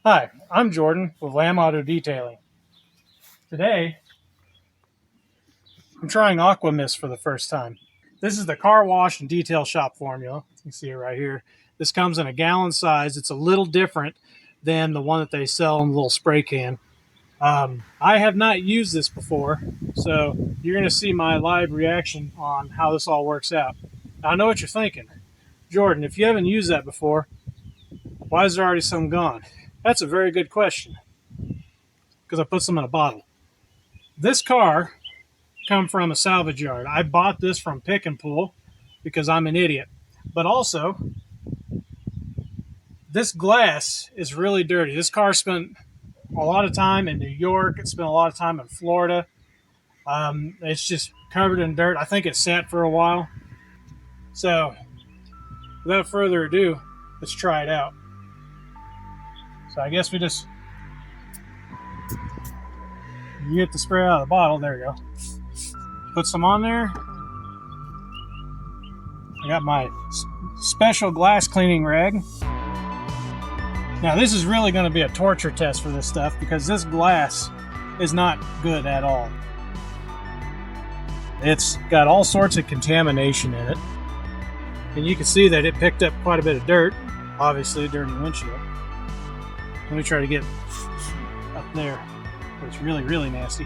Hi, I'm Jordan with Lamb Auto Detailing. Today, I'm trying Aquamist for the first time. This is the car wash and detail shop formula. You can see it right here. This comes in a gallon size. It's a little different than the one that they sell in the little spray can. I have not used this before, so you're going to see my live reaction on how this all works out. Now, I know what you're thinking. Jordan, if you haven't used that before, why is there already some gone? That's a very good question, because I put some in a bottle. This car come from a salvage yard. I bought this from Pick and Pull because I'm an idiot. But also, this glass is really dirty. This car spent a lot of time in New York. It spent a lot of time in Florida. It's just covered in dirt. I think it sat for a while. So, without further ado, let's try it out. So I guess you get the spray out of the bottle. There you go. Put some on there. I got my special glass cleaning rag. Now this is really going to be a torture test for this stuff because this glass is not good at all. It's got all sorts of contamination in it. And you can see that it picked up quite a bit of dirt. Obviously a dirty windshield. Let me try to get up there. It's really, really nasty.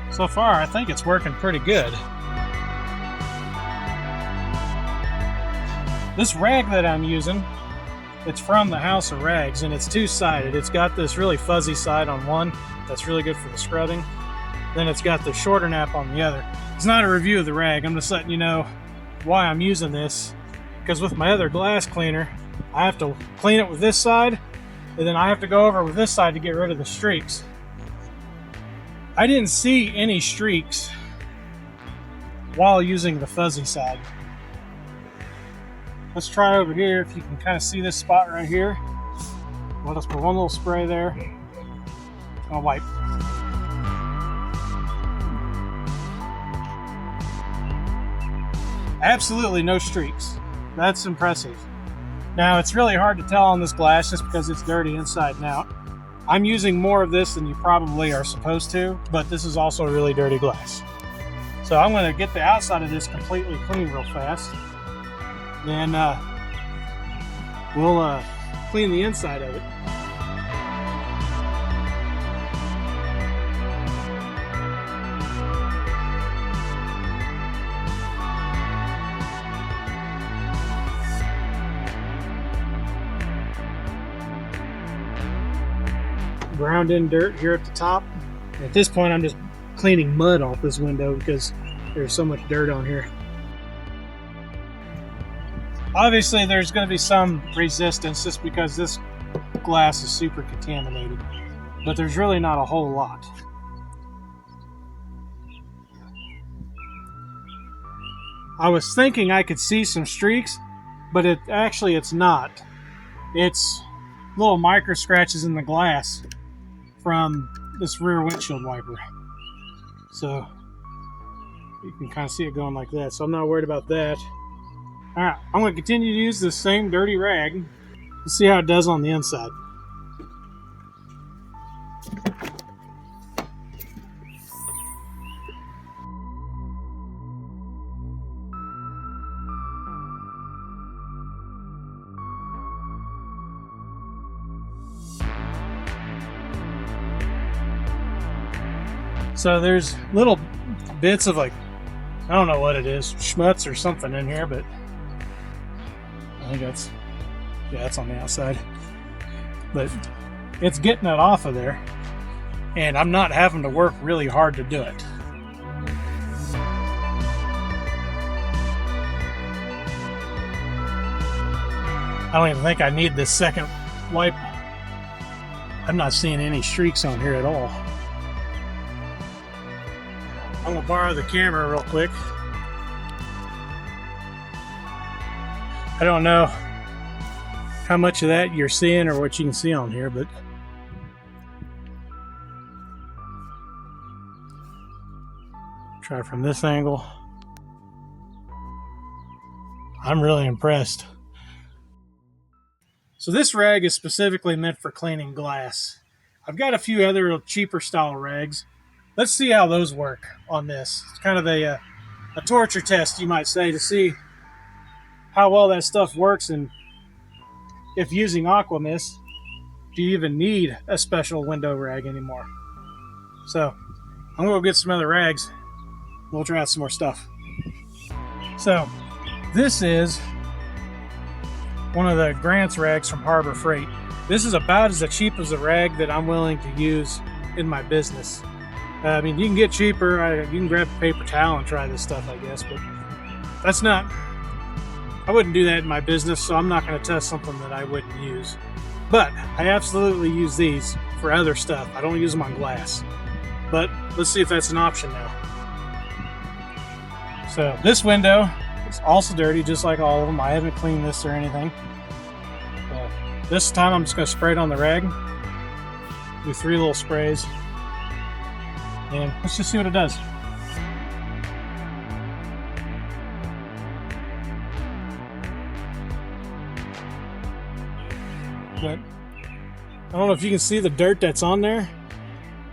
So far, I think it's working pretty good. This rag that I'm using, it's from the House of Rags, and it's two-sided. It's got this really fuzzy side on one that's really good for the scrubbing. Then it's got the shorter nap on the other. It's not a review of the rag. I'm just letting you know why I'm using this. Because with my other glass cleaner, I have to clean it with this side, and then I have to go over with this side to get rid of the streaks. I didn't see any streaks while using the fuzzy side. Let's try over here if you can kind of see this spot right here. Let us put one little spray there. I'll wipe. Absolutely no streaks. That's impressive. Now it's really hard to tell on this glass just because it's dirty inside and out. I'm using more of this than you probably are supposed to, but this is also really dirty glass. So I'm going to get the outside of this completely clean real fast. Then we'll clean the inside of it. Ground in dirt here at the top. At this point, I'm just cleaning mud off this window because there's so much dirt on here. Obviously, there's going to be some resistance just because this glass is super contaminated, but there's really not a whole lot. I was thinking I could see some streaks, but it's not. It's little micro scratches in the glass from this rear windshield wiper. So you can kind of see it going like that. So I'm not worried about that. All right, I'm going to continue to use this same dirty rag. Let's see how it does on the inside. So there's little bits of I don't know what it is, schmutz or something in here, but I think that's on the outside. But it's getting it off of there, and I'm not having to work really hard to do it. I don't even think I need this second wipe. I'm not seeing any streaks on here at all. I'm gonna borrow the camera real quick. I don't know how much of that you're seeing or what you can see on here, but try from this angle. I'm really impressed. So this rag is specifically meant for cleaning glass. I've got a few other cheaper style rags. Let's see how those work on this. It's kind of a torture test, you might say, to see how well that stuff works, and if using Aquamist, do you even need a special window rag anymore? So I'm gonna go get some other rags. We'll try out some more stuff. So this is one of the Grant's rags from Harbor Freight. This is about as cheap as a rag that I'm willing to use in my business. I mean, you can get cheaper. You can grab a paper towel and try this stuff, I guess, but that's not, I wouldn't do that in my business, so I'm not going to test something that I wouldn't use. But I absolutely use these for other stuff. I don't use them on glass. But let's see if that's an option now. So this window is also dirty, just like all of them. I haven't cleaned this or anything. This time I'm just going to spray it on the rag. Do 3 little sprays. And let's just see what it does. But I don't know if you can see the dirt that's on there.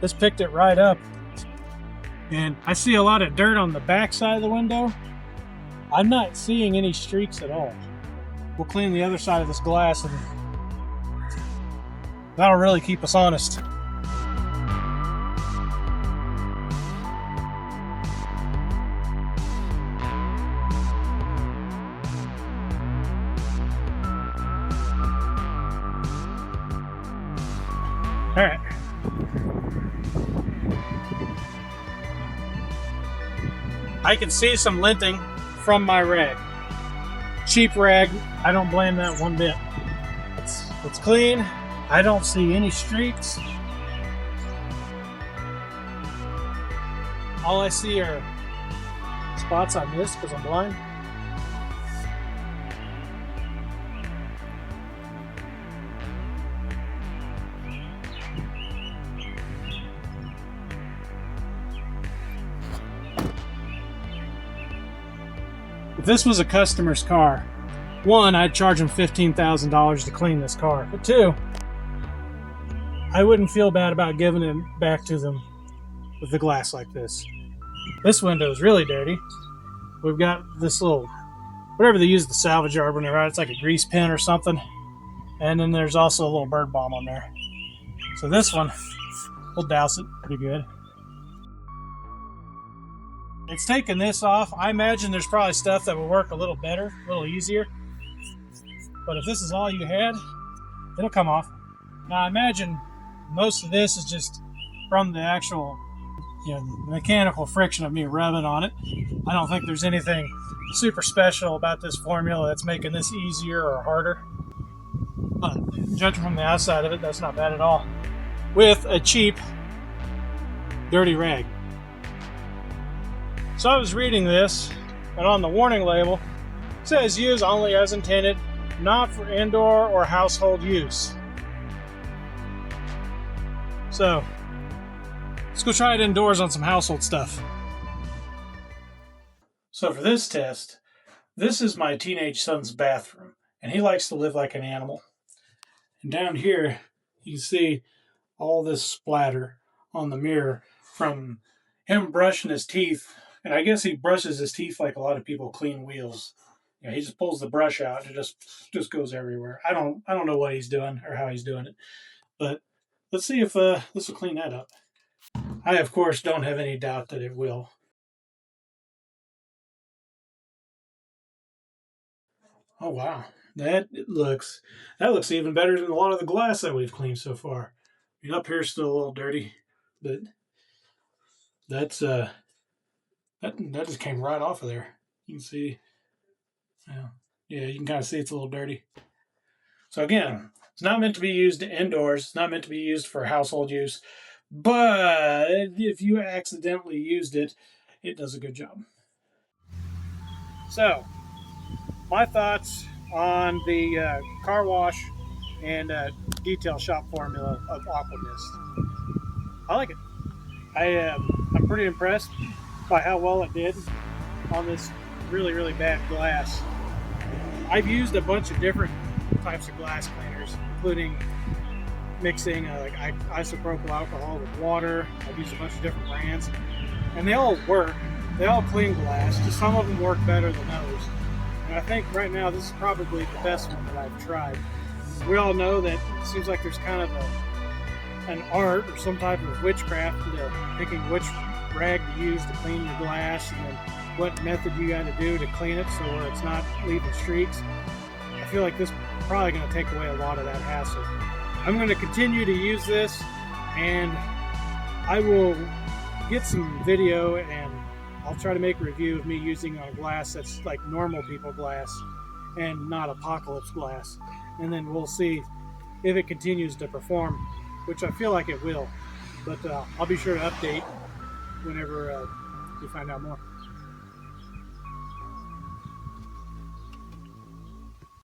This picked it right up. And I see a lot of dirt on the back side of the window. I'm not seeing any streaks at all. We'll clean the other side of this glass, and that'll really keep us honest. All right. I can see some linting from my rag. Cheap rag, I don't blame that one bit. It's clean. I don't see any streaks. All I see are spots I missed because I'm blind. If this was a customer's car, one, I'd charge them $15,000 to clean this car. But two, I wouldn't feel bad about giving it back to them with the glass like this. This window is really dirty. We've got this little, whatever they use the salvage yard when they're out, it's like a grease pen or something. And then there's also a little bird balm on there. So this one, we'll douse it pretty good. It's taking this off. I imagine there's probably stuff that will work a little better, a little easier. But if this is all you had, it'll come off. Now I imagine most of this is just from the actual, mechanical friction of me rubbing on it. I don't think there's anything super special about this formula that's making this easier or harder. But judging from the outside of it, that's not bad at all. With a cheap, dirty rag. So I was reading this, and on the warning label, it says use only as intended, not for indoor or household use. So, let's go try it indoors on some household stuff. So for this test, this is my teenage son's bathroom, and he likes to live like an animal. And down here, you can see all this splatter on the mirror from him brushing his teeth. And I guess he brushes his teeth like a lot of people clean wheels. He just pulls the brush out and it just goes everywhere. I don't know what he's doing or how he's doing it. But let's see if this will clean that up. I, of course, don't have any doubt that it will. Oh, wow. That looks even better than a lot of the glass that we've cleaned so far. I mean, up here's still a little dirty, but that's that just came right off of there. You can see, yeah, you can kind of see it's a little dirty. So again, it's not meant to be used indoors. It's not meant to be used for household use. But if you accidentally used it, it does a good job. So, my thoughts on the car wash and detail shop formula of Aquamist. I like it. I'm pretty impressed by how well it did on this really, really bad glass. I've used a bunch of different types of glass cleaners. including mixing like isopropyl alcohol with water. I've used a bunch of different brands, and they all work. They all clean glass. Just some of them work better than others. And I think right now this is probably the best one that I've tried. We all know that it seems like there's kind of an art or some type of witchcraft into picking which rag to use to clean your glass, and then what method you got to do to clean it so where it's not leaving streaks. I feel like this is probably going to take away a lot of that hassle. I'm going to continue to use this, and I will get some video and I'll try to make a review of me using on glass that's like normal people glass and not apocalypse glass, and then we'll see if it continues to perform, which I feel like it will. But I'll be sure to update whenever we find out more.